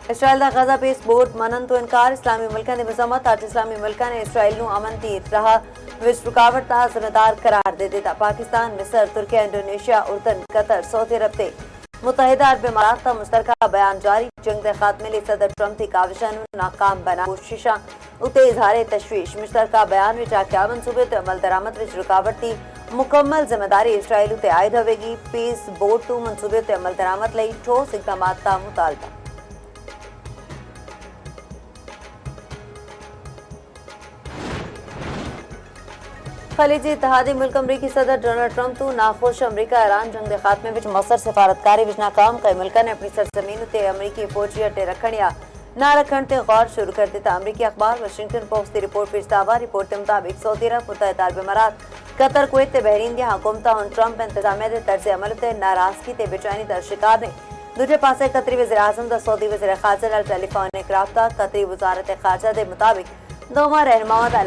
Israel का गजा पेश board मनन तो इनकार इस्लामी मुल्कों की मजम्मत अज इस्लामी मुल्कों ने इसराइल ਨੂੰ अमन ਦੀ राह ਵਿੱਚ रुकावट का जिम्मेदार करार दे दिता। पाकिस्तान, मिस्र, तुर्किया, इंडोनेशिया, उर्दन, कतर, सऊदी अरब से मुतहदा अरब इमारात का मुश्तरका बयान जारी। जंग के खात्मे लिए सदर ट्रंप की काविशां नाकाम बना कोशिशां उते इजहार तशवीश। मुश्तरका बयान में आख्या मनसूबे ते अमल दरामद में रुकावट की मुकम्मल जिम्मेदारी इसराइल उते आयद होगी। पीस बोर्ड तो मनसूबे ते अमल दरामद लिए ठोस इकदाम का मुतालबा। खलीजी इत्तेहादी मुल्क अमरीकी सदर डोनाल्ड ट्रंप तो नाखुश अमरीका ईरान जंग के खात्मे में मसर सिफारतकारी विच नाकाम। कई मुल्कों ने अपनी सरजमीन उत्ते अमरीकी फौजी अड्डे रखण या ना रखण ते गौर शुरू कर दिता। अमरीकी अखबार वाशिंगटन पोस्ट की रिपोर्ट पेश दावा। रिपोर्ट के मुताबिक सऊदी अरब, मुतहदा अरब इमारात, कतर, कुवैत ते बहरीन दी हुकूमतां हुण ट्रंप इंतजामिया दे तर्ज अमल उत्ते नाराजगी ते बेचैनी दा शिकार ने। दूजे पासे कतरी वज़ीर आज़म दा सऊदी वज़ीर खारजा नाल टेलीफोनिक राबता। कतरी वज़ारत खारजा दे मुताबिक दोवां रहनुमावां दा